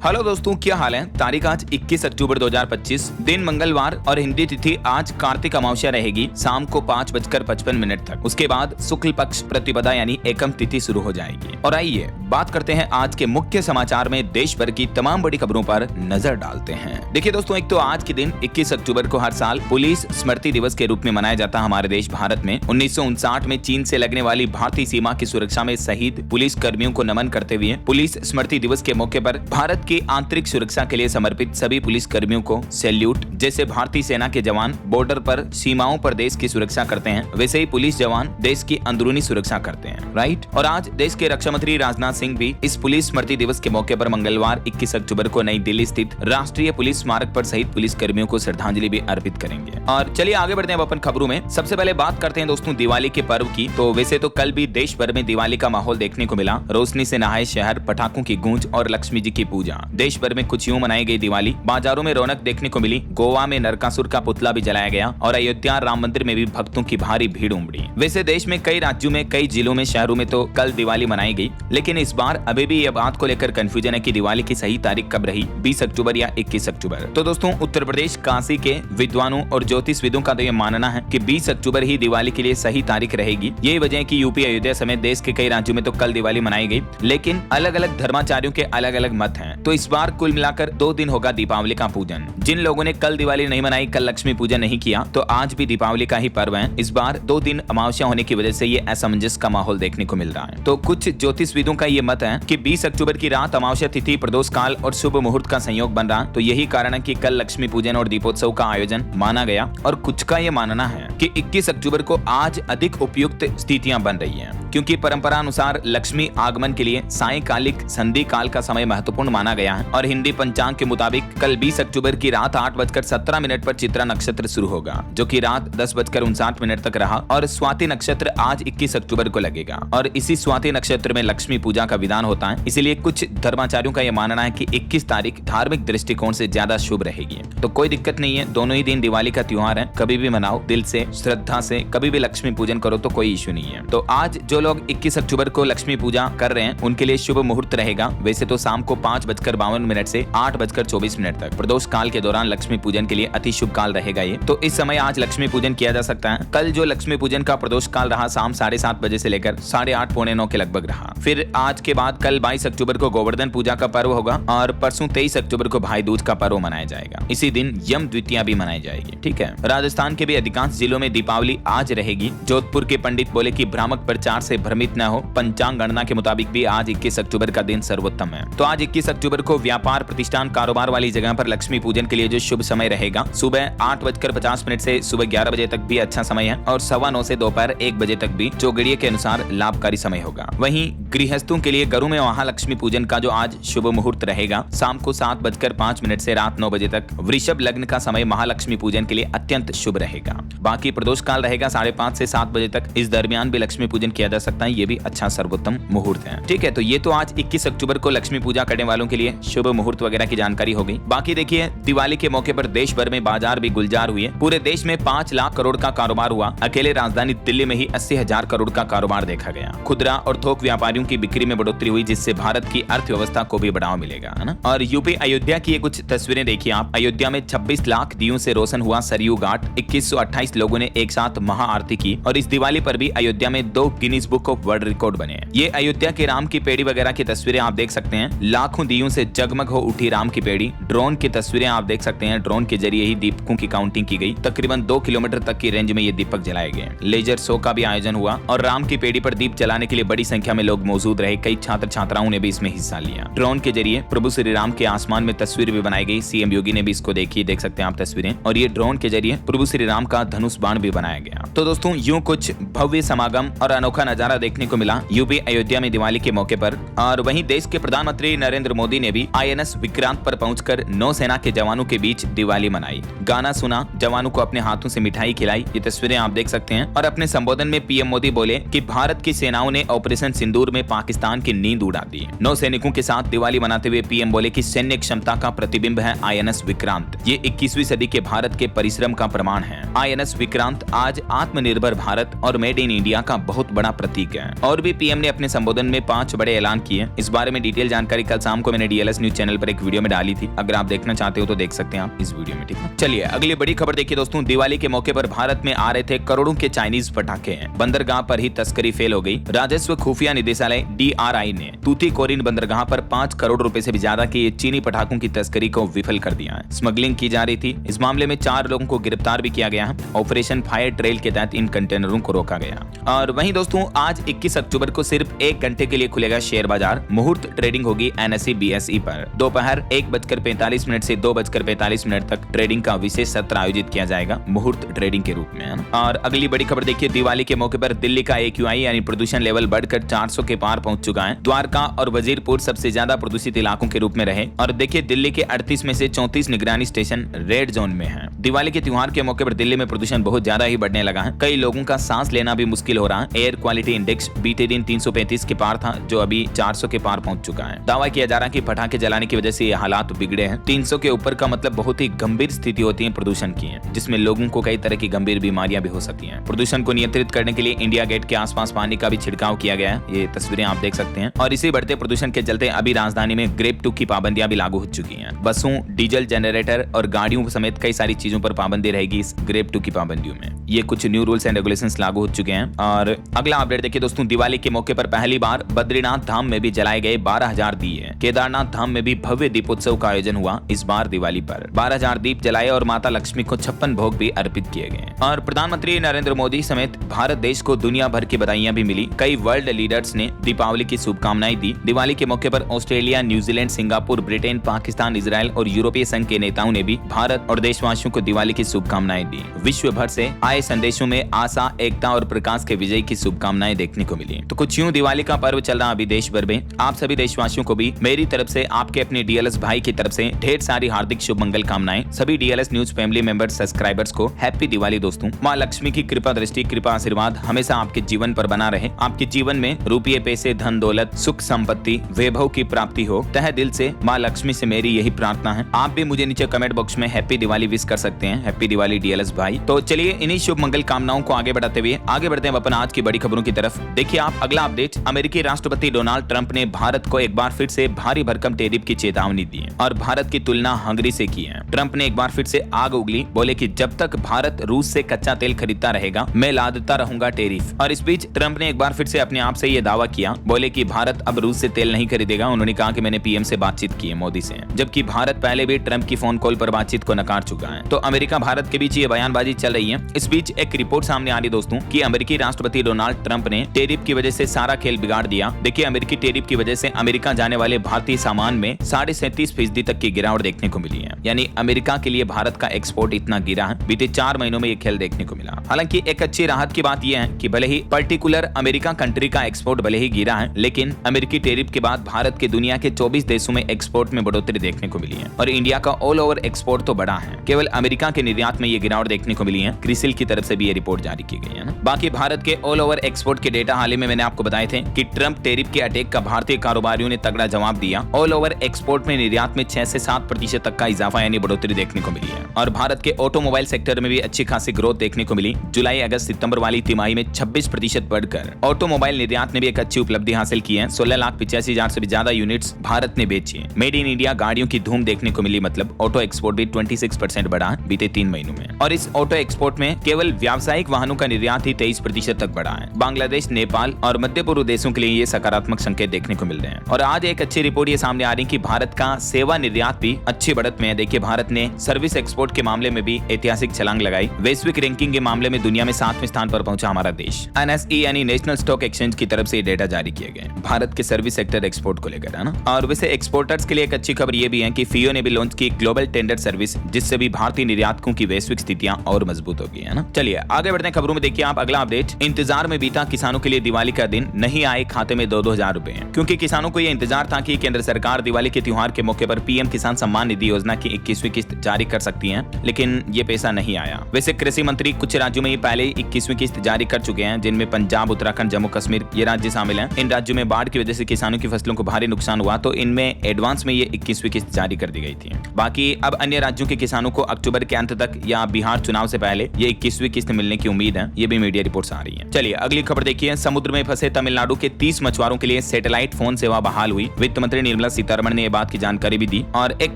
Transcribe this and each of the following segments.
Hello दोस्तों, क्या हाल है। तारीख आज 21 अक्टूबर 2025, दिन मंगलवार और हिंदी तिथि आज कार्तिक अमावस्या रहेगी शाम को 5:55 तक। उसके बाद शुक्ल पक्ष प्रतिपदा यानी एकम तिथि शुरू हो जाएगी। और आइए बात करते हैं आज के मुख्य समाचार में देश भर की तमाम बड़ी खबरों पर नजर डालते हैं। देखिए दोस्तों, एक तो आज के दिन 21 अक्टूबर को हर साल पुलिस स्मृति दिवस के रूप में मनाया जाता है हमारे देश भारत में। 1959 में चीन से लगने वाली भारतीय सीमा की सुरक्षा में शहीद पुलिस कर्मियों को नमन करते हुए पुलिस स्मृति दिवस के मौके पर भारत की आंतरिक सुरक्षा के लिए समर्पित सभी पुलिस कर्मियों को सैल्यूट। जैसे भारतीय सेना के जवान बॉर्डर पर सीमाओं पर देश की सुरक्षा करते हैं, वैसे ही पुलिस जवान देश की अंदरूनी सुरक्षा करते हैं, राइट। और आज देश के रक्षा मंत्री राजनाथ सिंह भी इस पुलिस स्मृति दिवस के मौके पर मंगलवार 21 अक्टूबर को नई दिल्ली स्थित राष्ट्रीय पुलिस स्मारक पर शहीद पुलिस कर्मियों को श्रद्धांजलि भी अर्पित करेंगे। और चलिए आगे बढ़ते हैं अपन खबरों में। सबसे पहले बात करते हैं दोस्तों दिवाली के पर्व की। तो वैसे तो कल भी देश भर में दिवाली का माहौल देखने को मिला। रोशनी से नहाए शहर, पटाखों की गूंज और लक्ष्मी जी की पूजा। देश भर में कुछ यूं मनाई गई दिवाली। बाजारों में रौनक देखने को मिली। गोवा में नरकासुर का पुतला भी जलाया गया और अयोध्या राम मंदिर में भी भक्तों की भारी भीड़ उमड़ी। वैसे देश में कई राज्यों में, कई जिलों में, शहरों में तो कल दिवाली मनाई गई, लेकिन इस बार अभी भी यह बात को लेकर कंफ्यूजन है कि दिवाली की सही तारीख कब रही, 20 अक्टूबर या 21 अक्टूबर। तो दोस्तों उत्तर प्रदेश काशी के विद्वानों और ज्योतिषविदों का तो यह मानना है कि 20 अक्टूबर ही दिवाली के लिए सही तारीख रहेगी। यही वजह है कि यूपी, अयोध्या समेत देश के कई राज्यों में तो कल दिवाली मनाई गई, लेकिन अलग अलग धर्माचार्यों के अलग अलग मत हैं। तो इस बार कुल मिलाकर 2 दिन होगा दीपावली का पूजन। जिन लोगों ने कल दिवाली नहीं मनाई, कल लक्ष्मी पूजन नहीं किया, तो आज भी दीपावली का ही पर्व है। इस बार 2 दिन अमावस्या होने की वजह से ये असमंजस का माहौल देखने को मिल रहा है। तो कुछ ज्योतिषविदों का ये मत है कि 20 अक्टूबर की रात अमावस्या तिथि, प्रदोष काल और शुभ मुहूर्त का संयोग बन रहा। तो यही कारण है कि कल लक्ष्मी पूजन और दीपोत्सव का आयोजन माना गया। और कुछ का ये मानना है कि 21 अक्टूबर को आज अधिक उपयुक्त स्थितियां बन रही हैं, क्योंकि परंपरा अनुसार लक्ष्मी आगमन के लिए सायंकालिक संधि काल का समय महत्वपूर्ण माना गया है। और हिंदी पंचांग के मुताबिक कल 20 अक्टूबर की रात 8:17 पर चित्रा नक्षत्र शुरू होगा, जो कि रात 10:59 तक रहा। और स्वाति नक्षत्र आज 21 अक्टूबर को लगेगा और इसी स्वाति नक्षत्र में लक्ष्मी पूजा का विधान होता है। इसीलिए कुछ धर्माचार्यों का यह मानना है कि 21 तारीख धार्मिक दृष्टिकोण से ज्यादा शुभ रहेगी। तो कोई दिक्कत नहीं है, दोनों ही दिन दिवाली का त्योहार है, कभी भी मनाओ दिल से, श्रद्धा से, कभी भी लक्ष्मी पूजन करो, तो कोई इश्यू नहीं है। तो आज जो लोग 21 अक्टूबर को लक्ष्मी पूजा कर रहे हैं उनके लिए शुभ मुहूर्त रहेगा। वैसे तो शाम को 5:52 से 8:24 तक प्रदोष काल के दौरान लक्ष्मी पूजन के लिए अति शुभ काल रहेगा ये। तो इस समय आज लक्ष्मी पूजन किया जा सकता है। कल जो लक्ष्मी पूजन का प्रदोष काल रहा शाम 7:30 बजे से लेकर 8:30 पौने 9 के लगभग रहा। फिर आज के बाद कल 22 अक्टूबर को गोवर्धन पूजा का पर्व होगा और परसों 23 अक्टूबर को भाई दूज का पर्व मनाया जाएगा। इसी दिन यम द्वितीया भी मनाई जाएगी। ठीक है। राजस्थान के भी अधिकांश जिलों में दीपावली आज रहेगी। जोधपुर के पंडित बोले कि भ्रामक प्रचार से भ्रमित न हो। पंचांग गणना के मुताबिक भी आज 21 अक्टूबर का दिन सर्वोत्तम है। तो आज 21 अक्टूबर को व्यापार प्रतिष्ठान, कारोबार वाली जगह पर लक्ष्मी पूजन के लिए जो शुभ समय रहेगा, सुबह 8:50 से सुबह 11 बजे तक भी अच्छा समय है और 9:15 से दोपहर 1 बजे तक भी चौगड़िए के अनुसार लाभकारी समय होगा। वहीं गृहस्थों के लिए घरों में महालक्ष्मी पूजन का जो आज शुभ मुहूर्त रहेगा, शाम को 7:05 से रात 9 बजे तक। वृषभ लग्न का समय महालक्ष्मी पूजन के लिए अत्यंत शुभ रहेगा। बाकी प्रदोष काल रहेगा 5:30 से 7 बजे तक। इस दरमियान भी लक्ष्मी पूजन किया जा सकता है, ये भी अच्छा सर्वोत्तम मुहूर्त है। ठीक है। तो ये तो आज 21 अक्टूबर को लक्ष्मी पूजा करने वालों के लिए शुभ मुहूर्त वगैरह की जानकारी हो गई। बाकी देखिए दिवाली के मौके पर देश भर में बाजार भी गुलजार हुए। पूरे देश में 5 लाख करोड़ का कारोबार हुआ। अकेले राजधानी दिल्ली में ही 80,000 करोड़ का कारोबार देखा गया। खुदरा और थोक व्यापारियों की बिक्री में बढ़ोतरी हुई, जिससे भारत की अर्थव्यवस्था को भी बढ़ावा मिलेगा, है ना। और यूपी अयोध्या की ये कुछ तस्वीरें देखिए आप। अयोध्या में 26 लाख दियों से रोशन हुआ सरयू घाट। 2128 लोगों ने एक साथ महाआरती की। और इस दिवाली पर भी अयोध्या में 2 Guinness book of world record बने। ये अयोध्या के राम की पेड़ी वगैरह की तस्वीरें आप देख सकते हैं। लाखों दियों से जगमग हो उठी राम की पेड़ी। ड्रोन की तस्वीरें आप देख सकते हैं। ड्रोन के जरिए ही दीपकों की काउंटिंग की गई। तकरीबन 2 किलोमीटर तक की रेंज में ये दीपक जलाए गए। लेजर शो का भी आयोजन हुआ और राम की पेड़ी पर दीप जलाने के लिए बड़ी संख्या में लोग मौजूद रहे। कई छात्र छात्राओं ने भी इसमें हिस्सा लिया। ड्रोन के जरिए प्रभु श्री राम के आसमान में तस्वीर भी बनाई गई। सीएम योगी ने भी इसको देखी, देख सकते हैं आप तस्वीरें। और ये ड्रोन के जरिए प्रभु श्री राम का धनुष बाण भी बनाया गया। तो दोस्तों यूं कुछ भव्य समागम और अनोखा नजारा देखने को मिला यूपी अयोध्या में दिवाली के मौके पर। और वहीं देश के प्रधानमंत्री नरेंद्र मोदी ने भी INS विक्रांत पर पहुंचकर नौसेना के जवानों के बीच दिवाली मनाई। गाना सुना, जवानों को अपने हाथों से मिठाई खिलाई। ये तस्वीरें आप देख सकते हैं। और अपने संबोधन में पीएम मोदी बोले कि भारत की सेनाओं ने ऑपरेशन सिंदूर में पाकिस्तान की नींद उड़ा दी। नौसैनिकों के साथ दिवाली मनाते हुए पीएम बोले कि सैन्य क्षमता का प्रतिबिंब है INS विक्रांत। ये 21वीं सदी के भारत के परिश्रम का प्रमाण है। INS विक्रांत आज आत्मनिर्भर भारत और मेड इन इंडिया का बहुत बड़ा प्रतीक है। और भी पीएम ने अपने संबोधन में 5 बड़े ऐलान किए। इस बारे में डिटेल जानकारी कल शाम को मैंने डीएलएस न्यूज चैनल पर एक वीडियो में डाली थी, अगर आप देखना चाहते हो तो देख सकते हैं आप इस वीडियो में, ठीक है। चलिए अगली बड़ी खबर देखिए दोस्तों, दिवाली के मौके पर भारत में आ रहे थे करोड़ों के चाइनीज पटाखे हैं। बंदरगाह पर ही तस्करी फेल हो गई। राजस्व खुफिया निदेशालय DRI ने तूतीकोरिन बंदरगाह पर 5 करोड़ रुपए से भी ज्यादा के चीनी पटाखों की तस्करी को विफल कर दिया है। स्मगलिंग की जा रही थी। इस मामले में 4 लोगों को गिरफ्तार भी किया गया है। ऑपरेशन फायर ट्रेल के तहत इन कंटेनरों को रोका गया। और वहीं दोस्तों आज 21 अक्टूबर को सिर्फ 1 घंटे के लिए खुलेगा शेयर बाजार। मुहूर्त ट्रेडिंग होगी NSE BSE पर। दोपहर 1:45 से 2:45 तक ट्रेडिंग का विशेष सत्र आयोजित किया जाएगा मुहूर्त ट्रेडिंग के रूप में। और अगली बड़ी खबर देखिए, दिवाली के मौके पर दिल्ली का AQI यानी प्रदूषण लेवल बढ़कर 400 के पार पहुंच चुका है। द्वारका और वजीरपुर सबसे ज्यादा प्रदूषित इलाकों के रूप में रहे। और देखिए दिल्ली के 38 में से 34 निगरानी स्टेशन रेड जोन में है। दिवाली के त्योहार के मौके पर दिल्ली में प्रदूषण बहुत ज्यादा ही बढ़ने लगा है। कई लोगों का सांस लेना भी मुश्किल हो रहा है। एयर क्वालिटी इंडेक्स बीते दिन 335 के पार था, जो अभी 400 के पार पहुंच चुका है। दावा किया जा रहा है कि पटाखे जलाने की वजह से ये हालात बिगड़े हैं। 300 के ऊपर का मतलब बहुत ही गंभीर स्थिति होती है प्रदूषण की, जिसमें लोगों को कई तरह की गंभीर बीमारियां भी हो सकती हैं। प्रदूषण को नियंत्रित करने के लिए इंडिया गेट के आसपास पानी का भी छिड़काव किया गया है। ये तस्वीरें आप देख सकते हैं। और इसी बढ़ते प्रदूषण के चलते अभी राजधानी में ग्रेप 2 की पाबंदियां भी लागू हो चुकी हैं। बसों, डीजल जनरेटर और गाड़ियों समेत कई सारी चीजों पर पाबंदी रहेगी इस ग्रेप 2 की पाबंदियों में। ये कुछ न्यू रूल्स एंड रेगुलेशंस लागू हो चुके हैं। और अगला अपडेट देखिए दोस्तों, दिवाली के मौके पर पहली बार बद्रीनाथ धाम में भी जलाए गए 12,000 दिए। केदारनाथ धाम में भी भव्य दीपोत्सव का आयोजन हुआ इस बार दिवाली पर। 12,000 दीप जलाए और माता लक्ष्मी को 56 भोग भी अर्पित किए गए। और प्रधानमंत्री नरेंद्र मोदी समेत भारत देश को दुनिया भर की बधाइयां भी मिली। कई वर्ल्ड लीडर्स ने दीपावली की शुभकामनाएं दी। दिवाली के मौके पर Australia, New Zealand, Singapore, Britain, Pakistan, Israel और यूरोपीय संघ के नेताओं ने भी भारत और देशवासियों को दिवाली की शुभकामनाएं दी। विश्व भर से आए संदेशों में आशा, एकता और प्रकाश के विजय की शुभकामनाएं देखने को मिली। तो कुछ यूं दिवाली का पर्व चल रहा अभी देश भर में। आप सभी देशवासियों को भी मेरी तरफ से, आपके अपने डीएलएस भाई की तरफ से ढेर सारी हार्दिक शुभ मंगल कामनाएं। सभी DLS news family members, subscribers को हैप्पी दिवाली दोस्तों। माँ लक्ष्मी की कृपा दृष्टि, कृपा आशीर्वाद हमेशा आपके जीवन पर बना रहे। आपके जीवन में रुपये, पैसे, धन दौलत, सुख संपत्ति, वैभव की प्राप्ति हो। तहे दिल से माँ लक्ष्मी से मेरी यही प्रार्थना है। आप भी मुझे नीचे कमेंट बॉक्स में हैप्पी दिवाली विश कर सकते हैं। हैप्पी दिवाली डीएलएस भाई। तो चलिए इन्हीं शुभ मंगल कामनाओं को आगे बढ़ाते हुए आगे बढ़ते हैं अपन आज की बड़ी खबरों की तरफ। देखिए आप अगला अपडेट, अमेरिकी राष्ट्रपति डोनाल्ड ट्रंप ने भारत को एक बार फिर से भारी भरकम टैरिफ की चेतावनी दी है और भारत की तुलना हंगरी से की है। ट्रंप ने एक बार फिर से आग उगली, बोले कि जब तक भारत रूस से कच्चा तेल खरीदता रहेगा मैं लादता रहूंगा टैरिफ। और इस बीच ट्रंप ने एक बार फिर से अपने आप से ये दावा किया, बोले कि भारत अब रूस से तेल नहीं खरीदेगा। उन्होंने कहा कि मैंने पीएम से बातचीत की है, मोदी से, जबकि भारत पहले भी ट्रंप की फोन कॉल पर बातचीत को नकार चुका है। तो अमेरिका भारत के बीच ये बयानबाजी चल रही है। इस बीच एक रिपोर्ट सामने आ रही दोस्तों कि अमेरिकी राष्ट्रपति डोनाल्ड ट्रंप ने टैरिफ की वजह से सारा खेल बिगाड़ दिया। देखिए अमेरिकी टैरिफ की वजह से अमेरिका जाने वाले भारतीय सामान में 37.5% तक की गिरावट देखने को मिली है। यानी अमेरिका के लिए भारत का एक्सपोर्ट इतना गिरा है, बीते 4 महीनों में ये खेल देखने को मिला। हालांकि एक अच्छी राहत की बात यह है कि भले ही पर्टिकुलर अमेरिका कंट्री का एक्सपोर्ट भले ही गिरा है, लेकिन अमेरिकी टैरिफ के बाद भारत के दुनिया के 24 देशों में एक्सपोर्ट में बढ़ोतरी देखने को मिली है। और इंडिया का ऑल ओवर एक्सपोर्ट तो बढ़ा है, केवल अमेरिका के निर्यात में ये गिरावट देखने को मिली है। क्रिसिल की तरफ से भी ये रिपोर्ट जारी की गई है ना। बाकी भारत के ऑल ओवर एक्सपोर्ट के डेटा हाल ही में मैंने आपको बताए थे कि ट्रंप टैरिफ के अटैक का भारतीय कारोबारियों ने तगड़ा जवाब दिया। ऑल ओवर एक्सपोर्ट में निर्यात में 6 से 7% तक का इजाफा यानी बढ़ोतरी देखने को मिली है। और भारत के ऑटोमोबाइल सेक्टर में भी अच्छी खासी ग्रोथ देखने को मिली। जुलाई अगस्त सितंबर वाली तिमाही में 26% बढ़कर ऑटोमोबाइल निर्यात ने भी एक अच्छी उपलब्धि हासिल की है। 16,85,000 से भी ज्यादा यूनिट्स भारत ने बेची है। मेड इन इंडिया गाड़ियों की धूम देखने को मिली, मतलब ऑटो एक्सपोर्ट भी 26% बढ़ा बीते 3 महीनों में। और इस ऑटो एक्सपोर्ट में केवल व्यावसायिक वाहनों का निर्यात ही 23% तक बढ़ा है। बांग्लादेश, नेपाल और मध्य पूर्व देशों के लिए ये सकारात्मक संकेत देखने को मिल रहे हैं। और आज एक अच्छी रिपोर्ट ये सामने आ रही है कि भारत का सेवा निर्यात भी अच्छी बढ़त में है। देखिए भारत ने सर्विस एक्सपोर्ट के मामले में भी ऐतिहासिक छलांग लगाई। वैश्विक रैंकिंग के मामले में दुनिया में 7वें स्थान पर पहुंचा हमारा देश। NSE यानी नेशनल स्टॉक एक्सचेंज की तरफ से डेटा जारी किए गए भारत के सर्विस सेक्टर एक्सपोर्ट को लेकर, है ना। और वैसे एक्सपोर्टर्स के लिए एक अच्छी खबर ये भी है कि फियो ने भी लॉन्च की ग्लोबल टेंडर सर्विस, जिससे भी भारतीय निर्यातकों की वैश्विक स्थितियां और मजबूत होगी, है ना। चलिए आगे बढ़ते हैं खबरों में। देखिए आप अगला अपडेट, इंतजार में बीता किसानों के लिए दिवाली का दिन, नहीं आए खाते में 2-2 हजार रुपए, क्योंकि किसानों को यह इंतजार था कि केंद्र सरकार दिवाली के त्योहार के मौके पर पीएम किसान सम्मान निधि योजना की 21वीं किस्त जारी कर सकती है, लेकिन ये पैसा नहीं आया। वैसे कृषि मंत्री कुछ राज्यों में पहले 21वीं किस्त जारी कर चुके हैं, जिनमें पंजाब, उत्तराखंड, जम्मू कश्मीर ये राज्य शामिल हैं। इन राज्यों में बाढ़ की वजह से किसानों की फसलों को भारी नुकसान हुआ, तो इनमें एडवांस में ये 21वीं किस्त जारी कर दी गई थी। बाकी अब अन्य राज्यों के किसानों को अक्टूबर के अंत तक या बिहार चुनाव से पहले ये 21वीं किस्त मिलने की उम्मीद है। ये भी मीडिया रिपोर्ट्स आ रही है। चलिए अगली खबर खबर देखिए, समुद्र में फंसे तमिलनाडु के 30 मछुआरों के लिए सैटेलाइट फोन सेवा बहाल हुई। वित्त मंत्री निर्मला सीतारमण ने यह बात की जानकारी भी दी। और एक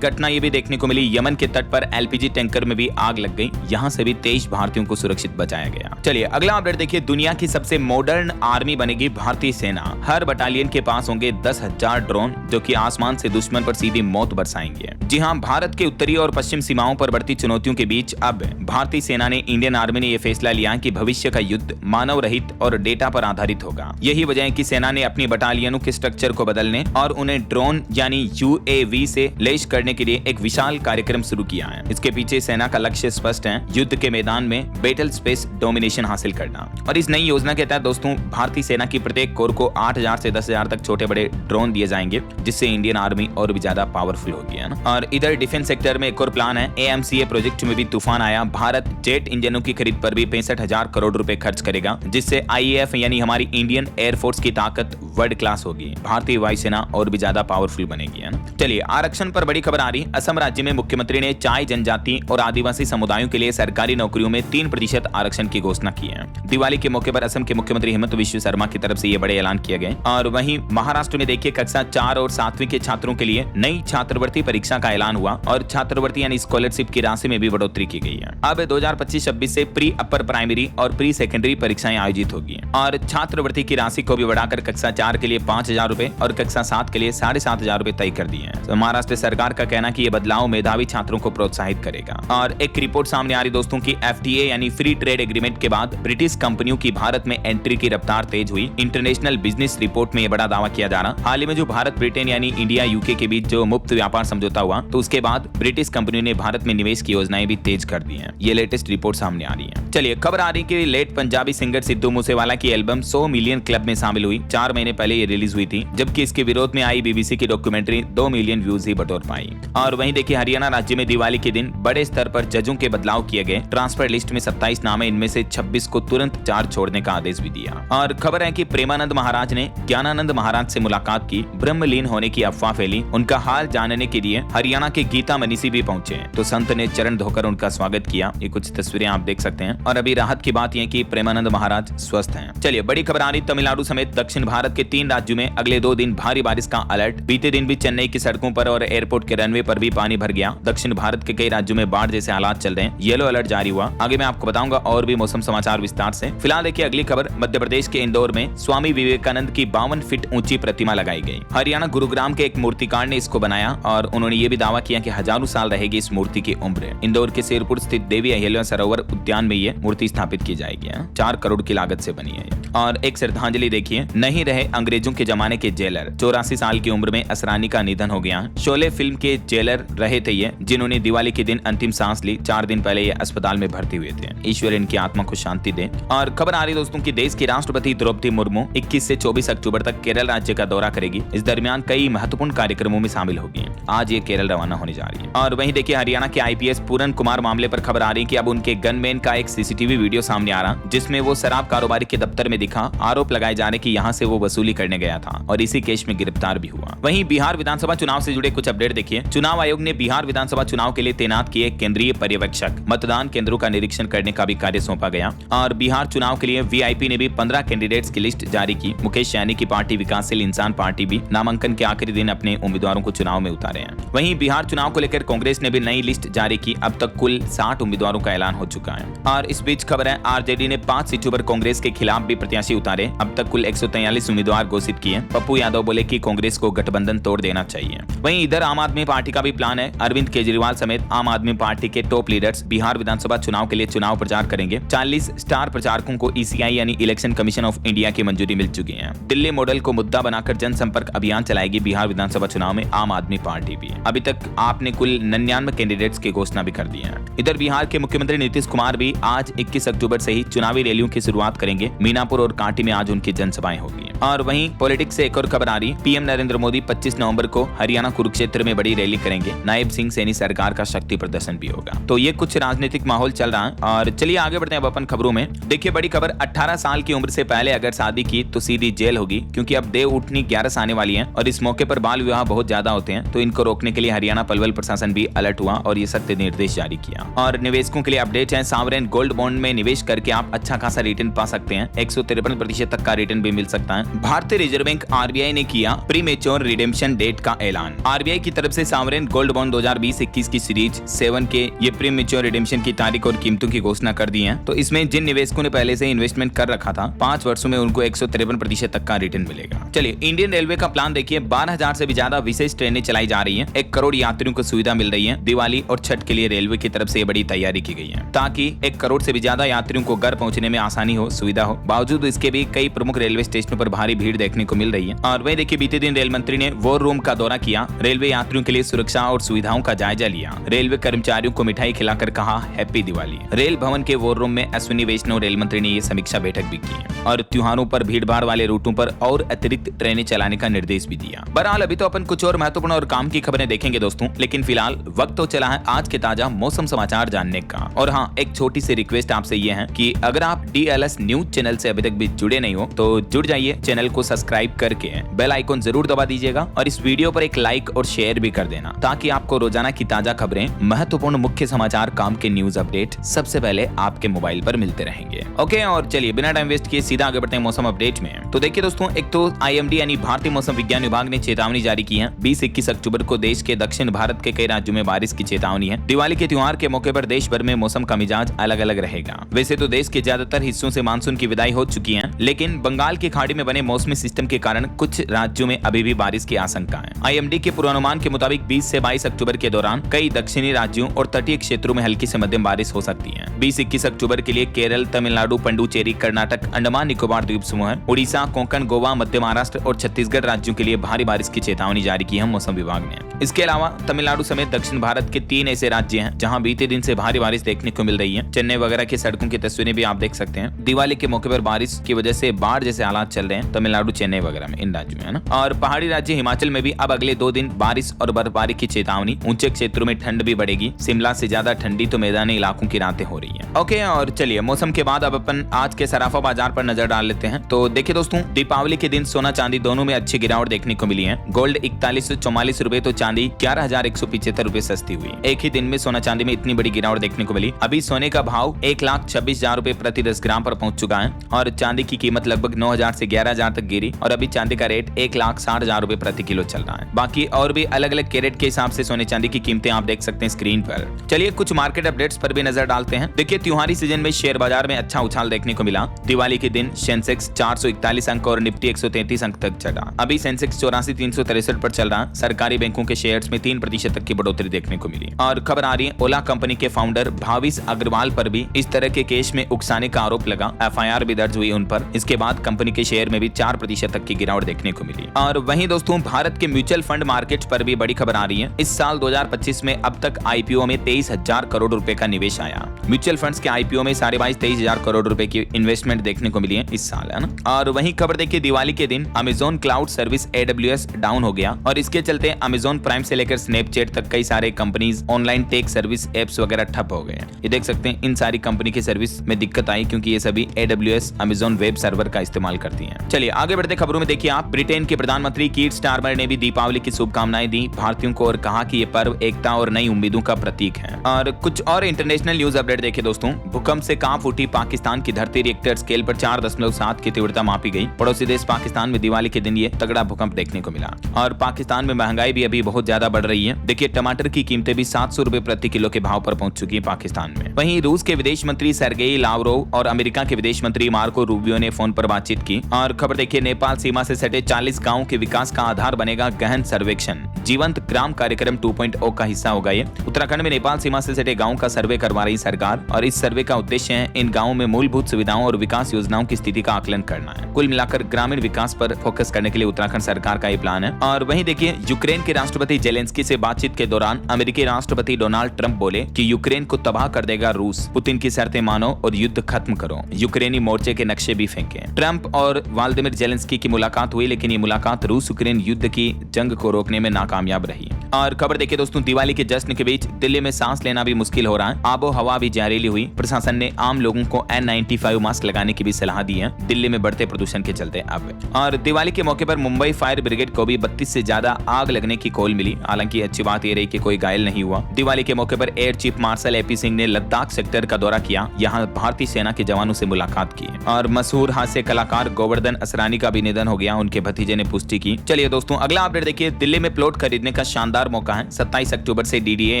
घटना ये भी देखने को मिली, यमन के तट पर एलपीजी टैंकर में भी आग लग गई। यहाँ से भी 23 भारतीयों को सुरक्षित बचाया गया। चलिए अगला अपडेट देखिए, दुनिया की सबसे मॉडर्न आर्मी बनेगी भारतीय सेना। हर बटालियन के पास होंगे 10,000 ड्रोन, जो कि आसमान से दुश्मन पर सीधी मौत बरसाएंगे। जी हाँ, भारत के उत्तरी और पश्चिम सीमाओं पर बढ़ती चुनौतियों के बीच अब भारतीय सेना ने, इंडियन आर्मी ने यह फैसला लिया कि भविष्य का युद्ध मानव रहित और डेटा पर आधारित होगा। यही वजह है कि सेना ने अपनी बटालियनों के स्ट्रक्चर को बदलने और उन्हें ड्रोन यानी यूएवी से लैस करने के लिए एक विशाल कार्यक्रम शुरू किया है। इसके पीछे सेना का लक्ष्य स्पष्ट है, युद्ध के मैदान में बैटल स्पेस डोमिनेशन हासिल करना। और इस नई योजना के तहत दोस्तों, भारतीय सेना की प्रत्येक कोर को 8,000 से 10,000 तक छोटे बड़े ड्रोन दिए जाएंगे, जिससे इंडियन आर्मी और भी ज्यादा पावरफुल होगी, है ना। और इधर डिफेंस सेक्टर में एक और प्लान है, एएमसीए प्रोजेक्ट में भी तूफान आया। भारत जेट इंजनों की खरीद पर भी 65,000 करोड़ रुपए खर्च करेगा, जिससे आईएएफ यानी हमारी इंडियन एयरफोर्स की ताकत वर्ल्ड क्लास होगी। भारतीय वायुसेना और भी ज्यादा पावरफुल बनेगी, है ना। चलिए आरक्षण पर बड़ी खबर आ रही। असम राज्य में मुख्यमंत्री ने चाय जनजाति और आदिवासी समुदायों के लिए सरकारी नौकरियों में 3% आरक्षण की घोषणा की है। दिवाली के मौके पर असम के मुख्यमंत्री हेमंत बिस्वा शर्मा की तरफ से ये बड़े ऐलान किए गए। और वहीं महाराष्ट्र में देखिए, कक्षा 4 और 7वीं के छात्रों के लिए नई छात्रवृत्ति परीक्षा का ऐलान हुआ और छात्रवृत्ति यानी स्कॉलरशिप की राशि में भी बढ़ोतरी की गई है। अब 2025-26 से प्री अपर प्राइमरी और प्री सेकेंडरी परीक्षाएं आयोजित होगी और छात्रवृत्ति की राशि को भी बढ़ाकर कक्षा 4 के लिए 5,000 रुपए और कक्षा 7 के लिए 7,500 रुपए तय कर दिए हैं। तो महाराष्ट्र सरकार का कहना कि यह बदलाव मेधावी छात्रों को प्रोत्साहित करेगा। और एक रिपोर्ट सामने आ रही दोस्तों की, एफटीए यानी फ्री ट्रेड एग्रीमेंट के बाद ब्रिटिश कंपनियों की भारत में एंट्री की रफ्तार तेज हुई। इंटरनेशनल बिजनेस रिपोर्ट में यह बड़ा दावा किया जा रहा। हाल ही में जो भारत ब्रिटेन यानी इंडिया यूके के बीच जो मुफ्त व्यापार समझौता हुआ, तो उसके बाद ब्रिटिश कंपनियों ने भारत में निवेश की योजनाएं भी तेज कर दी हैं। ये लेटेस्ट रिपोर्ट सामने आ रही है। चलिए खबर आ रही कि लेट पंजाबी सिंगर सिद्धू मूसेवाला की एल्बम 100 मिलियन क्लब में शामिल हुई। 4 महीने पहले ये रिलीज हुई थी, जबकि इसके विरोध में आई बीबीसी की डॉक्यूमेंट्री 2 मिलियन व्यूज ही बटोर पाई। और वहीं देखिए, हरियाणा राज्य में दिवाली के दिन बड़े स्तर पर जजों के बदलाव किए गए। ट्रांसफर लिस्ट में 27 नाम है, इनमें से 26 को तुरंत चार्ज छोड़ने का आदेश भी दिया। और खबर है कि प्रेमानंद महाराज ने ज्ञानानंद महाराज से मुलाकात की। ब्रह्मलीन होने की अफवाह फैली। उनका हाल जानने के लिए हरियाणा के गीता मनीषी भी पहुंचे, तो संत ने चरण धोकर उनका स्वागत किया। ये कुछ तस्वीरें आप देख सकते हैं। और अभी राहत की बात यह कि प्रेमानंद महाराज स्वस्थ हैं। चलिए बड़ी खबर आ रही, तमिलनाडु समेत दक्षिण भारत के 3 राज्यों में अगले 2 दिन भारी बारिश का अलर्ट। बीते दिन भी चेन्नई की सड़कों पर और एयरपोर्ट के रनवे पर भी पानी भर गया। दक्षिण भारत के कई राज्यों में बाढ़ जैसे हालात चल रहे हैं। येलो अलर्ट जारी हुआ। आगे मैं आपको बताऊंगा और भी मौसम समाचार विस्तार से। फिलहाल देखिए अगली खबर, मध्य प्रदेश के इंदौर में स्वामी विवेकानंद की 52 फीट ऊंची प्रतिमा लगाई गई। हरियाणा गुरुग्राम के एक मूर्तिकार ने इसको बनाया और उन्होंने ये भी दावा किया कि हजारों साल रहेगी इस मूर्ति की उम्र। इंदौर के शेरपुर स्थित देवी अहिल्या सरोवर उद्यान में ये मूर्ति स्थापित की जाएगी। 4 करोड़ की लागत से बनी है। और एक श्रद्धांजलि देखिए, नहीं रहे अंग्रेजों के जमाने के जेलर। 84 साल की उम्र में असरानी का निधन हो गया। शोले फिल्म के जेलर रहे थे ये, जिन्होंने दिवाली के दिन अंतिम सांस ली। 4 दिन पहले ये अस्पताल में भर्ती हुए थे। ईश्वर इनकी आत्मा को शांति दे। और खबर आ रही दोस्तों की, देश की राष्ट्रपति द्रौपदी मुर्मू 21 से 24 अक्टूबर तक केरल राज्य का दौरा करेगी। इस दरमियान कई महत्वपूर्ण कार्यक्रमों में शामिल होगी। आज ये केरल रवाना होने जा रही है। और वहीं देखिए, हरियाणा के आईपीएस पूरन कुमार मामले पर खबर आ रही कि अब उनके गनमैन का एक सीसीटीवी वीडियो सामने आ रहा, जिसमें वो शराब कारोबारी के दफ्तर में दिखा। आरोप लगाए जा रहे कि यहाँ से वो वसूली करने गया था और इसी केस में गिरफ्तार भी हुआ। वहीं बिहार विधानसभा चुनाव से जुड़े कुछ अपडेट देखिए। चुनाव आयोग ने बिहार विधानसभा चुनाव के लिए तैनात किए केंद्रीय पर्यवेक्षक। मतदान केंद्रों का निरीक्षण करने का भी कार्य सौंपा गया। और बिहार चुनाव के लिए वीआईपी ने भी 15 कैंडिडेट्स की लिस्ट जारी की। मुकेश सैनी की पार्टी विकासशील इंसान पार्टी भी नामांकन के आखिरी दिन अपने उम्मीदवारों को चुनाव में उतारे हैं। वहीं बिहार चुनाव को लेकर कांग्रेस ने भी नई लिस्ट जारी की। अब तक कुल 60 उम्मीदवारों का ऐलान हो चुका है। और इस बीच खबर है, आरजेडी ने 5 सीटों पर कांग्रेस के खिलाफ भी प्रत्याशी उतारे। अब तक कुल 143 उम्मीदवार घोषित किए। पप्पू यादव बोले कि कांग्रेस को गठबंधन तोड़ देना चाहिए। वहीं इधर आम आदमी पार्टी का भी प्लान है। अरविंद केजरीवाल समेत आम आदमी पार्टी के टॉप लीडर्स बिहार विधानसभा चुनाव के लिए चुनाव प्रचार करेंगे। 40 स्टार प्रचारकों को ईसीआई यानी इलेक्शन कमीशन ऑफ इंडिया की मंजूरी मिल चुकी है। दिल्ली मॉडल को मुद्दा बनाकर जनसंपर्क अभियान चलाएगी बिहार विधानसभा चुनाव में आम आदमी पार्टी भी। अभी तक आपने कुल 99 कैंडिडेट्स की घोषणा भी कर दी है। इधर बिहार के मुख्यमंत्री नीतीश कुमार भी आज 21 अक्टूबर से ही चुनावी रैलियों की शुरुआत करेंगे। मीनापुर और कांटी में आज उनकी जनसभाएं होगी। और वहीं पॉलिटिक्स से एक और खबर आ रही है। पीएम नरेंद्र मोदी 25 नवंबर को हरियाणा कुरुक्षेत्र में बड़ी रैली करेंगे। नायब सिंह सैनी सरकार का शक्ति प्रदर्शन भी होगा। तो ये कुछ राजनीतिक माहौल चल रहा है। और चलिए आगे बढ़ते हैं अब अपन खबरों में। देखिए बड़ी खबर, 18 साल की उम्र से पहले अगर शादी की तो सीधी जेल होगी, क्योंकि अब देव उठनी 11 आने वाली है और इस मौके पर बाल विवाह बहुत ज्यादा होते हैं। तो इनको रोकने के लिए हरियाणा पलवल प्रशासन भी अलर्ट हुआ और ये सख्त निर्देश जारी किया। और निवेशकों के लिए अपडेट है, सावरेन गोल्ड बॉन्ड में निवेश करके आप अच्छा खासा रिटर्न पा सकते हैं। 153% तक का रिटर्न भी मिल सकता है। भारतीय रिजर्व बैंक आरबीआई ने किया प्रीमेच्योर रिडेम्पशन डेट का ऐलान। आरबीआई की तरफ से सावरेन गोल्ड बॉन्ड 2020-21 की सीरीज 7 के ये प्रीमेच्योर रिडेम्पशन की तारीख और कीमतों की घोषणा कर दी है। तो इसमें जिन निवेशकों ने पहले से इन्वेस्टमेंट कर रखा था 5 वर्षों में उनको 153% तक का रिटर्न मिलेगा। चलिए इंडियन रेलवे का प्लान देखिए, 12,000 से भी ज्यादा विशेष ट्रेनें चलाई जा रही हैं। 1 करोड़ यात्रियों को सुविधा मिल रही है। दिवाली और छठ के लिए रेलवे की तरफ से बड़ी तैयारी की गई है, ताकि 1 करोड़ से भी ज्यादा यात्रियों को घर पहुंचने में आसानी हो, सुविधा हो। बावजूद इसके भी कई प्रमुख रेलवे स्टेशनों पर भारी भीड़ देखने को मिल रही है। और वही देखिए बीते दिन रेल मंत्री ने वॉर रूम का दौरा किया, रेलवे यात्रियों के लिए सुरक्षा और सुविधाओं का जायजा लिया। रेलवे कर्मचारियों को मिठाई खिलाकर कहा हैप्पी दिवाली। रेल भवन के वॉर रूम में अश्विनी वैष्णव रेल मंत्री ने ये समीक्षा बैठक भी की है और त्योहारों पर भीड़भाड़ वाले रूटों पर और अतिरिक्त ट्रेनें चलाने का निर्देश भी दिया। बहरहाल अभी तो अपन कुछ और महत्वपूर्ण और काम की खबरें देखेंगे दोस्तों, लेकिन फिलहाल वक्त तो चला है आज के ताजा मौसम समाचार जानने का। और हाँ, एक छोटी सी रिक्वेस्ट आपसे ये है कि अगर आप DLS न्यूज चैनल से अभी तक भी जुड़े नहीं हो तो जुड़ जाइए, चैनल को सब्सक्राइब करके बेल आइकन जरूर दबा दीजिएगा और इस वीडियो पर एक लाइक और शेयर भी कर देना, ताकि आपको रोजाना की ताजा खबरें, महत्वपूर्ण मुख्य समाचार, काम के न्यूज अपडेट सबसे पहले आपके मोबाइल पर मिलते रहेंगे। ओके, और चलिए बिना टाइम वेस्ट किए सीधा आगे बढ़ते हैं मौसम अपडेट में। तो देखिए दोस्तों, एक तो IMD यानी भारतीय मौसम विज्ञान विभाग ने चेतावनी जारी की है। 20-21 अक्टूबर को देश के दक्षिण भारत के कई राज्यों में बारिश की चेतावनी है। दिवाली के त्योहार के मौके पर देश भर में मौसम का मिजाज अलग अलग रहेगा। वैसे तो देश के ज्यादातर हिस्सों से मानसून की विदाई हो चुकी है, लेकिन बंगाल की खाड़ी में बने मौसमी सिस्टम के कारण कुछ राज्यों में अभी भी बारिश की आशंका है। IMD के पूर्वानुमान के मुताबिक 20 से 22 अक्टूबर के दौरान कई दक्षिणी राज्यों और तटीय क्षेत्रों में हल्की से मध्यम बारिश हो सकती है। 20-21 अक्टूबर के लिए केरल, तमिलनाडु, पुडुचेरी, कर्नाटक, अंडमान निकोबार द्वीप समूह, उड़ीसा, कोंकण, गोवा, मध्य महाराष्ट्र और छत्तीसगढ़ राज्यों के लिए भारी बारिश की चेतावनी जारी की है मौसम विभाग ने। इसके अलावा तमिलनाडु समेत दक्षिण भारत के 3 ऐसे राज्य हैं जहां बीते दिन से भारी बारिश देखने को मिल रही है। चेन्नई वगैरह की सड़कों की तस्वीरें भी आप देख सकते हैं। दिवाली के मौके पर बारिश की वजह से बाढ़ जैसे हालात चल रहे हैं तमिलनाडु, चेन्नई वगैरह में, इन राज्यों में, है ना। और पहाड़ी राज्य हिमाचल में भी अब अगले 2 दिन बारिश और बर्फबारी की चेतावनी। ऊंचे क्षेत्रों में ठंड भी बढ़ेगी। शिमला से ज्यादा ठंडी तो मैदानी इलाकों की रातें हो रही है। ओके, और चलिए मौसम के बाद अब अपन आज के सराफा बाजार पर नजर डाल लेते हैं। तो देखिए दोस्तों, दीपावली के दिन सोना चांदी दोनों में अच्छी गिरावट देखने को मिली है। गोल्ड 4144 रुपए तो चांदी 11,175 रुपए सस्ती हुई। एक ही दिन में सोना चांदी में इतनी बड़ी गिरावट देखने को मिली। अभी सोने का भाव 1,26,000 रुपए प्रति 10 ग्राम पर पहुंच चुका है और चांदी की कीमत लगभग 9,000 से 11,000 तक गिरी और अभी चांदी का रेट 1,60,000 रुपए प्रति किलो चल रहा है। बाकी और भी अलग अलग कैरेट के हिसाब से सोने चांदी की कीमतें आप देख सकते हैं स्क्रीन पर। चलिए कुछ मार्केट अपडेट्स पर भी नजर डालते हैं। देखिए त्योहारी सीजन में शेयर बाजार में अच्छा उछाल देखने को मिला। दिवाली के दिन सेंसेक्स 441 अंक और निफ्टी 133 अंक तक चढ़ा। अभी सेंसेक्स 84,363 पर चल रहा। सरकारी बैंकों के शेयर्स में 3% तक की बढ़ोतरी देखने को मिली। और खबर आ रही है ओला कंपनी के फाउंडर भाविश अग्रवाल पर भी इस तरह के केस में उकसाने का आरोप लगा। FIR भी दर्ज हुई उन पर। इसके बाद कंपनी के शेयर में भी 4% तक की गिरावट देखने को मिली। और वहीं दोस्तों भारत के म्यूचुअल फंड मार्केट पर भी बड़ी खबर आ रही है। इस साल 2025 में अब तक IPO में 23,000 करोड़ रुपए का निवेश आया। म्यूचुअल फंड्स के IPO में 22,500 करोड़ रुपए की इन्वेस्टमेंट देखने को मिली है इस साल, है ना। और वहीं खबर देखिए दिवाली के दिन Amazon cloud service AWS down हो गया और इसके चलते अमेजोन प्राइम से लेकर स्नैपचैट तक कई सारे companies online tech service apps वगैरह ठप हो गए। ये देख सकते हैं इन सारी कंपनी की सर्विस में दिक्कत आई क्योंकि ये सभी AWS अमेजोन वेब सर्वर का इस्तेमाल करती हैं। चलिए आगे बढ़ते खबरों में देखिए आप, ब्रिटेन के प्रधानमंत्री कीर स्टारमर ने भी दीपावली की शुभकामनाएं दी भारतीयों को और कहा कि ये पर्व एकता और नई उम्मीदों का प्रतीक है। और कुछ और इंटरनेशनल न्यूज अपडेट देखिए दोस्तों, भूकंप से कांप उठी पाकिस्तान की धरती। रिक्टर स्केल पर 4.7 की तीव्रता मापी गई। पड़ोसी देश पाकिस्तान में दिवाली के दिन ये तगड़ा भूकंप देखने को मिला। और पाकिस्तान में महंगाई भी अभी बहुत ज्यादा बढ़ रही है। देखिए टमाटर की कीमतें भी 700 रुपए प्रति किलो के भाव पर पहुंच चुकी है पाकिस्तान में। वहीं रूस के विदेश मंत्री सर्गेई लावरोव और अमेरिका के विदेश मंत्री मार्को रूबियो ने फोन पर बातचीत की। और खबर देखिए नेपाल सीमा से सटे 40 गाँव के विकास का आधार बनेगा गहन सर्वेक्षण। जीवंत ग्राम कार्यक्रम 2.0 का हिस्सा होगा ये। उत्तराखंड में नेपाल सीमा से सटे गाँव का सर्वे करवा रही सरकार और इस सर्वे का उद्देश्य है इन गाँवों में मूलभूत सुविधाओं और विकास योजनाओं की स्थिति का आकलन करना है। कुल मिलाकर ग्रामीण विकास पर फोकस करने के लिए उत्तराखंड सरकार का ये प्लान है। और वहीं देखिए यूक्रेन के राष्ट्रपति जेलेंस्की से बातचीत के दौरान अमेरिकी राष्ट्रपति डोनाल्ड ट्रंप बोले कि यूक्रेन को तबाह कर देगा रूस। पुतिन की शर्तें मानो और युद्ध खत्म करो। यूक्रेनी मोर्चे के नक्शे भी फेंके। ट्रंप और वाल व्लादिमीर जेलेंस्की की मुलाकात हुई, लेकिन ये मुलाकात रूस यूक्रेन युद्ध की जंग को रोकने में नाकामयाब रही। और खबर देखिए दोस्तों, दिवाली के जश्न के बीच दिल्ली में सांस लेना भी मुश्किल हो रहा है। आबो हवा भी जहरीली हुई। प्रशासन ने आम लोगों को N95 मास्क लगाने की भी सलाह दी है, दिल्ली में बढ़ते प्रदूषण के चलते। अब और दिवाली के मौके पर मुंबई फायर ब्रिगेड को भी 32 से ज्यादा आग लगने की कॉल मिली। हालांकि अच्छी बात यह रही कि कोई घायल नहीं हुआ। दिवाली के मौके पर air chief marshal AP Singh ने लद्दाख सेक्टर का दौरा किया, यहाँ भारतीय सेना के जवानों से मुलाकात की। और मशहूर हास्य कलाकार गोवर्धन असरानी का भी निधन हो गया, उनके भतीजे ने पुष्टि की। चलिए दोस्तों, अगला अपडेट देखिए। दिल्ली में प्लॉट खरीदने का शानदार मौका है। 27 अक्टूबर से DDA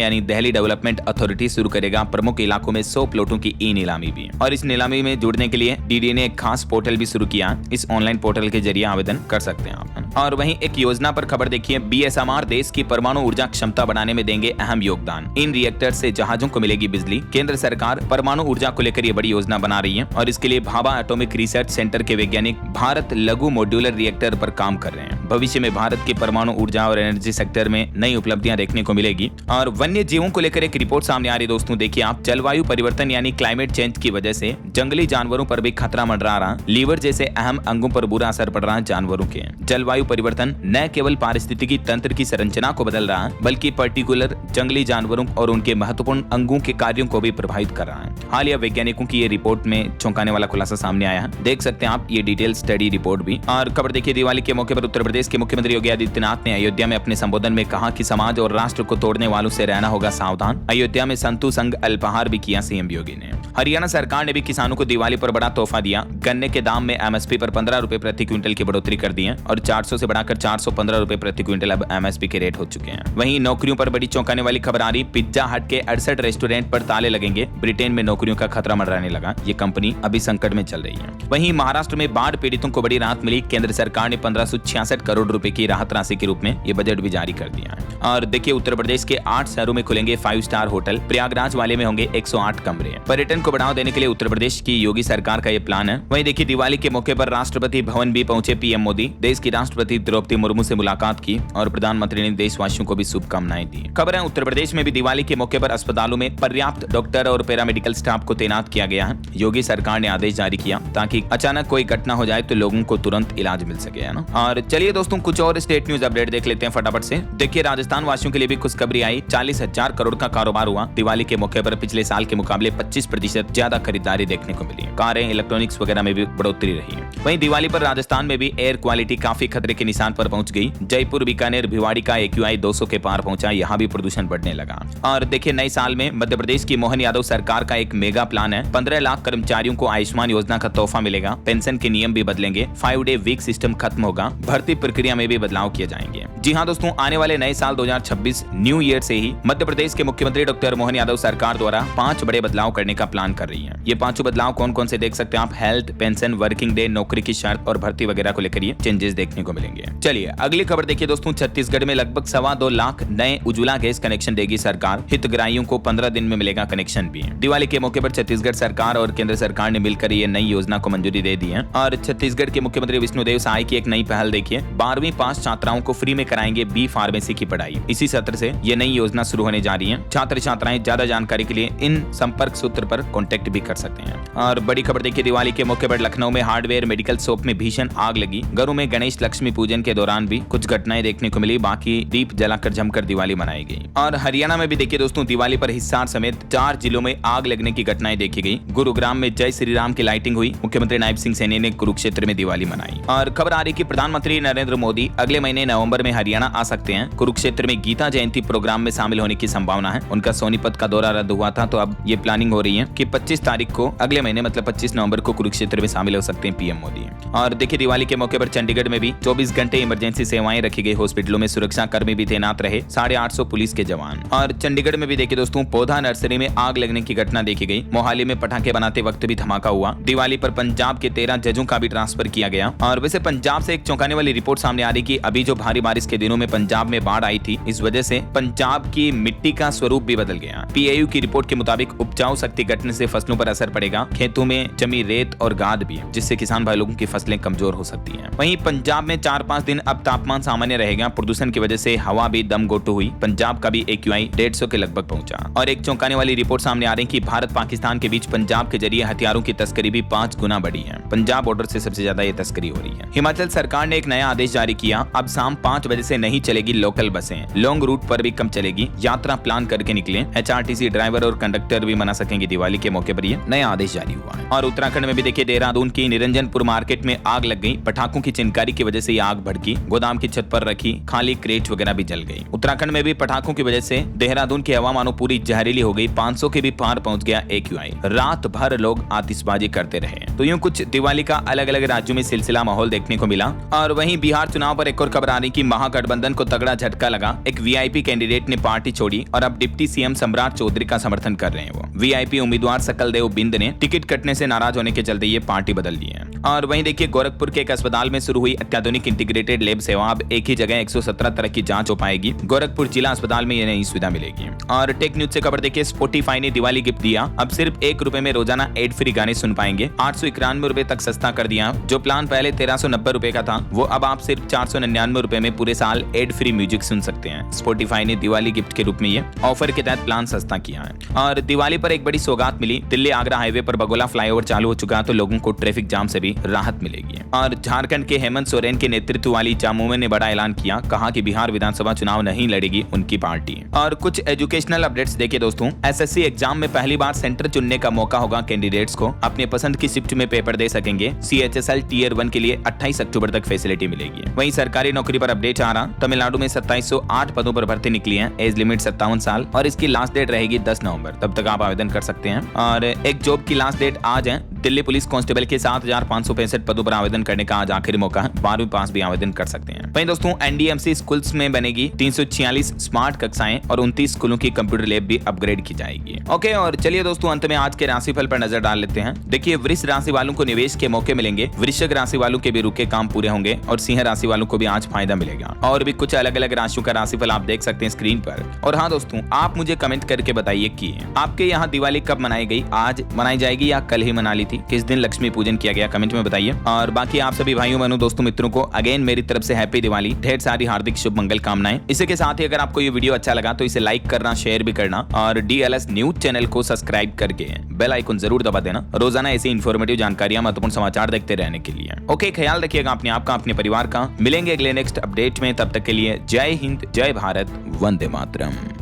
यानी दिल्ली डेवलपमेंट अथॉरिटी शुरू करेगा प्रमुख इलाकों में 100 प्लॉटों की नीलामी भी। और इस नीलामी में जुड़ने के लिए DDA ने एक खास पोर्टल भी शुरू किया। इस ऑनलाइन पोर्टल के जरिए आवेदन कर सकते हैं आप। और वहीं एक योजना पर खबर देखिए। BSMR देश की परमाणु ऊर्जा क्षमता बढ़ाने में देंगे अहम योगदान। इन रिएक्टर से जहाजों को मिलेगी बिजली। केंद्र सरकार परमाणु ऊर्जा को लेकर ये बड़ी योजना बना रही है और इसके लिए भाभा एटॉमिक रिसर्च सेंटर के वैज्ञानिक भारत लघु मॉड्यूलर रिएक्टर पर काम कर रहे हैं। भविष्य में भारत की परमाणु ऊर्जा और एनर्जी सेक्टर में नई उपलब्धियां देखने को मिलेगी। और वन्य जीवों को लेकर एक रिपोर्ट सामने आ रही है दोस्तों। देखिए आप, जलवायु परिवर्तन यानी क्लाइमेट चेंज की वजह से जंगली जानवरों पर भी खतरा मंडरा रहा। लीवर जैसे अहम अंगों पर बुरा असर पड़ रहा है जानवरों के। जलवायु परिवर्तन न केवल पारिस्थितिकी तंत्र की संरचना को बदल रहा है, बल्कि पर्टिकुलर जंगली जानवरों और उनके महत्वपूर्ण अंगों के कार्यों को भी प्रभावित कर रहा है। हालिया वैज्ञानिकों की ये रिपोर्ट में चौंकाने वाला खुलासा सामने आया है। देख सकते हैं आप ये डिटेल स्टडी रिपोर्ट भी। और खबर देखिए, दिवाली के मौके पर उत्तर प्रदेश के मुख्यमंत्री योगी आदित्यनाथ ने अयोध्या में अपने संबोधन में कहा कि समाज और राष्ट्र को तोड़ने वालों से रहना होगा सावधान। अयोध्या में संतु संग अल्पाहार भी किया CM योगी ने। हरियाणा सरकार ने भी किसानों को दिवाली पर बड़ा तोहफा दिया। गन्ने के दाम में MSP पर 15 रुपए प्रति क्विंटल की बढ़ोतरी कर दी है और 400 से बढ़ाकर 415 रुपए प्रति क्विंटल अब MSP के रेट हो चुके हैं। वहीं नौकरियों पर बड़ी चौंकाने वाली खबर आ रही। पिज्जा हट के 68 रेस्टोरेंट पर ताले लगेंगे। ब्रिटेन में नौकरियों का खतरा मंडराने लगा। ये कंपनी अभी संकट में चल रही है। वहीं महाराष्ट्र में बाढ़ पीड़ितों को बड़ी राहत मिली। केंद्र सरकार ने 1566 करोड़ रुपए की राहत राशि के रूप में ये बजट भी जारी कर दिया है। और देखिए, उत्तर प्रदेश के 8 शहरों में खुलेंगे 5 स्टार होटल। प्रयागराज वाले में होंगे 108 कमरे। पर्यटन को बढ़ावा देने के लिए उत्तर प्रदेश की योगी सरकार का ये प्लान है। वहीं देखिए, दिवाली के मौके पर राष्ट्रपति भवन भी पहुंचे PM मोदी। देश की राष्ट्रपति द्रौपदी मुर्मू से मुलाकात की और प्रधानमंत्री ने देशवासियों को भी शुभकामनाएं दी। खबर है, उत्तर प्रदेश में भी दिवाली के मौके पर अस्पतालों में पर्याप्त डॉक्टर और पैरामेडिकल स्टाफ को तैनात किया गया है। योगी सरकार ने आदेश जारी किया ताकि अचानक कोई घटना हो जाए तो लोगों को तुरंत इलाज मिल सके, है ना। और चलिए दोस्तों, कुछ और स्टेट न्यूज अपडेट देख लेते हैं फटाफट से। देखिए, राजस्थान वासियों के लिए भी खुशखबरी आई। 40,000 करोड़ का कारोबार हुआ। दिवाली के मौके पर पिछले साल के मुकाबले 25% ज्यादा खरीदारी देखने को मिली। कारें, इलेक्ट्रॉनिक्स वगैरह में भी बढ़ोतरी रही है। वहीं दिवाली पर राजस्थान में भी एयर क्वालिटी काफी खतरे के निशान पर पहुंच गई। जयपुर, बीकानेर, भिवाड़ी का AQI 200 के पार पहुंचा। यहाँ भी प्रदूषण बढ़ने लगा। और देखिए, नए साल में मध्य प्रदेश की मोहन यादव सरकार का एक मेगा प्लान है। 15 लाख कर्मचारियों को आयुष्मान योजना का तोहफा मिलेगा। पेंशन के नियम भी बदलेंगे। 5 डे वीक सिस्टम खत्म होगा। भर्ती प्रक्रिया में भी बदलाव किए जाएंगे। जी हाँ दोस्तों, आने वाले नए साल 2026 न्यू ईयर से ही मध्य प्रदेश के मुख्यमंत्री डॉक्टर मोहन यादव सरकार द्वारा 5 बड़े बदलाव करने का प्लान कर रही है। ये 5 बदलाव कौन कौन से देख सकते हैं आप? हेल्थ, पेंशन, वर्किंग डे, नौकरी की शर्त और भर्ती वगैरह को लेकर ये चेंजेस देखने को मिलेंगे। चलिए अगली खबर देखिए दोस्तों। छत्तीसगढ़ में लगभग 2.25 लाख नए उज्ज्वला गैस कनेक्शन देगी सरकार। हितग्राहियों को 15 दिन में मिलेगा कनेक्शन भी। दिवाली के मौके पर छत्तीसगढ़ सरकार और केंद्र सरकार ने मिलकर ये नई योजना को मंजूरी दे दी है। और छत्तीसगढ़ के मुख्यमंत्री विष्णुदेव साय की एक नई पहल देखिए। 12वीं पास छात्राओं को फ्री में कराएंगे B फार्मेसी की पढ़ाई। इसी सत्र से ये नई योजना शुरू होने जा रही है। छात्र छात्राएं ज्यादा जानकारी के लिए इन संपर्क सूत्र पर कॉन्टेक्ट भी कर सकते हैं। और बड़ी खबर देखिए, दिवाली के मौके पर लखनऊ में हार्डवेयर मेडिकल शॉप में भीषण आग लगी। घरों में गणेश लक्ष्मी पूजन के दौरान भी कुछ घटनाएं देखने को मिली। बाकी दीप जलाकर जमकर दिवाली मनाई गई। और हरियाणा में भी देखिए दोस्तों, दिवाली पर हिसार समेत 4 जिलों में आग लगने की घटनाएं देखी गई। गुरुग्राम में जय श्री राम की लाइटिंग हुई। मुख्यमंत्री नायब सिंह सैनी ने कुरुक्षेत्र में दिवाली मनाई। और खबर आ रही कि प्रधानमंत्री नरेंद्र मोदी अगले महीने नवंबर में हरियाणा आ सकते हैं। कुरुक्षेत्र में गीता जयंती प्रोग्राम में शामिल होने की संभावना है। उनका सोनीपत का दौरा रद्द हुआ था, तो अब ये प्लानिंग हो रही है कि 25 तारीख को अगले महीने मतलब 25 नवंबर को कुरुक्षेत्र में शामिल हो सकते हैं PM मोदी। और देखिए, दिवाली के मौके पर चंडीगढ़ में भी 24 घंटे इमरजेंसी सेवाएं रखी गई। हॉस्पिटलों में सुरक्षा कर्मी भी तैनात रहे। 850 पुलिस के जवान। और चंडीगढ़ में भी देखिए दोस्तों, पौधा नर्सरी में आग लगने की घटना देखी गई। मोहाली में पटाखे बनाते वक्त भी धमाका हुआ। दिवाली पर पंजाब के 13 जजों का भी ट्रांसफर किया गया। और वैसे पंजाब से एक चौंकाने वाली रिपोर्ट सामने आ रही कि अभी जो भारी बारिश के दिनों में पंजाब में बाढ़ आई थी, इस वजह से पंजाब की मिट्टी का स्वरूप भी बदल गया। PAU की रिपोर्ट के मुताबिक उपजाऊ शक्ति घटने गिरने से फसलों पर असर पड़ेगा। खेतों में जमी रेत और गाद भी है, जिससे किसान भाई लोगों की फसलें कमजोर हो सकती हैं। वहीं पंजाब में 4-5 दिन अब तापमान सामान्य रहेगा। प्रदूषण की वजह से हवा भी दम गोटू हुई। पंजाब का भी AQI 150 के लगभग पहुंचा। और एक चौंकाने वाली रिपोर्ट सामने आ रही है कि भारत पाकिस्तान के बीच पंजाब के जरिए हथियारों की तस्करी भी 5 गुना बढ़ी है। पंजाब बॉर्डर से सबसे ज्यादा ये तस्करी हो रही है। हिमाचल सरकार ने एक नया आदेश जारी किया। अब शाम 5 बजे से नहीं चलेगी लोकल बसें, लॉन्ग रूट पर भी कम चलेगी। यात्रा प्लान करके निकले। HRTC ड्राइवर और कंडक्टर भी मना सकेंगे। दिवाली के मौके पर यह नया आदेश जारी हुआ है। और उत्तराखंड में भी देखिए, देहरादून की निरंजनपुर मार्केट में आग लग गई। पटाखों की चिनकारी की वजह से यह आग भड़की। गोदाम की छत पर रखी खाली क्रेट वगैरह भी जल गई। उत्तराखंड में भी पटाखों की वजह से देहरादून की हवा मानो पूरी जहरीली हो गई। 500 के भी पार पहुंच गया AQI। रात भर लोग आतिशबाजी करते रहे। तो यूं कुछ दिवाली का अलग अलग राज्यों में सिलसिला माहौल देखने को मिला। और वहीं बिहार चुनाव पर एक और खबर आ रही कि महागठबंधन को तगड़ा झटका लगा। एक VIP कैंडिडेट ने पार्टी छोड़ी और अब डिप्टी CM सम्राट चौधरी का समर्थन कर रहे हैं। वो VIP उम्मीदवार सकलदेव बिंद ने टिकट कटने से नाराज होने के चलते ये पार्टी बदल ली है। और वहीं देखिए, गोरखपुर के एक अस्पताल में शुरू हुई अत्याधुनिक इंटीग्रेटेड लैब सेवा। अब एक ही जगह 117 तरह की जांच हो पाएगी। गोरखपुर जिला अस्पताल में ये नई सुविधा मिलेगी। और टेक न्यूज से खबर देखिए, स्पॉटिफाई ने दिवाली गिफ्ट दिया। अब सिर्फ ₹1 में रोजाना एड फ्री गाने सुन पाएंगे। 891 रुपए तक सस्ता कर दिया। जो प्लान पहले 1390 रुपए का था, वो अब आप सिर्फ 499 रुपए में पूरे साल एड फ्री म्यूजिक सुन सकते हैं। स्पॉटिफाई ने दिवाली गिफ्ट के रूप में ये ऑफर के तहत प्लान सस्ता किया है। और दिवाली पर एक बड़ी सौगात मिली। दिल्ली आगरा हाईवे पर बगोला फ्लाईओवर चालू हो चुका है, तो लोगों को ट्रैफिक जाम से भी राहत मिलेगी। और झारखंड के हेमंत सोरेन के नेतृत्व वाली चामुंडा ने बड़ा ऐलान किया। कहा कि बिहार विधानसभा चुनाव नहीं लड़ेगी उनकी पार्टी। और कुछ एजुकेशनल अपडेट्स देखिए दोस्तों। SSC एग्जाम में पहली बार सेंटर चुनने का मौका होगा कैंडिडेट्स को। अपने पसंद की शिफ्ट में पेपर दे सकेंगे। CHSL Tier 1 के लिए 28 अक्टूबर तक फैसिलिटी मिलेगी। वहीं सरकारी नौकरी पर अपडेट आ रहा। तमिलनाडु में 2708 पदों पर भर्ती निकली है। एज लिमिट 57 साल और इसकी लास्ट डेट रहेगी 10 नवंबर। तब तक आप आवेदन कर सकते हैं। और एक जॉब की लास्ट डेट आज है। दिल्ली पुलिस कांस्टेबल के 7565 पदों पर आवेदन करने का आज आखिरी मौका है। 12वीं पास भी आवेदन कर सकते हैं। वहीं दोस्तों, NDMC स्कूल्स में बनेगी 346 स्मार्ट कक्षाएं और 29 स्कूलों की कंप्यूटर लैब भी अपग्रेड की जाएगी। ओके, और चलिए दोस्तों, अंत में आज के राशिफल पर नजर डाल लेते हैं। देखिए, वृष राशि वालों को निवेश के मौके मिलेंगे। वृश्चिक राशि वालों के भी रुके काम पूरे होंगे और सिंह राशि वालों को भी आज फायदा मिलेगा। और भी कुछ अलग अलग राशियों का राशिफल आप देख सकते हैं स्क्रीन पर। और हाँ दोस्तों, आप मुझे कमेंट करके बताइए कि आपके यहाँ दिवाली कब मनाई गई, आज मनाई जाएगी या कल ही मना ली थी, किस दिन लक्ष्मी पूजन किया गया, कमेंट में बताइए। और बाकी आप सभी भाइयों बहनों दोस्तों मित्रों को अगेन मेरी तरफ से हैप्पी दिवाली, ढेर सारी हार्दिक शुभ मंगल कामनाएं। इसी के साथ ही अगर आपको ये वीडियो अच्छा लगा तो इसे लाइक करना, शेयर भी करना और DLS न्यूज चैनल को सब्सक्राइब करके बेल आइकन जरूर दबा देना, रोजाना ऐसी इंफॉर्मेटिव जानकारियां, महत्वपूर्ण समाचार देखते रहने के लिए। ओके, ख्याल रखिएगा अपने आप का, अपने परिवार का। मिलेंगे अगले नेक्स्ट अपडेट में, तब तक के लिए जय हिंद, जय भारत, वंदे मातरम।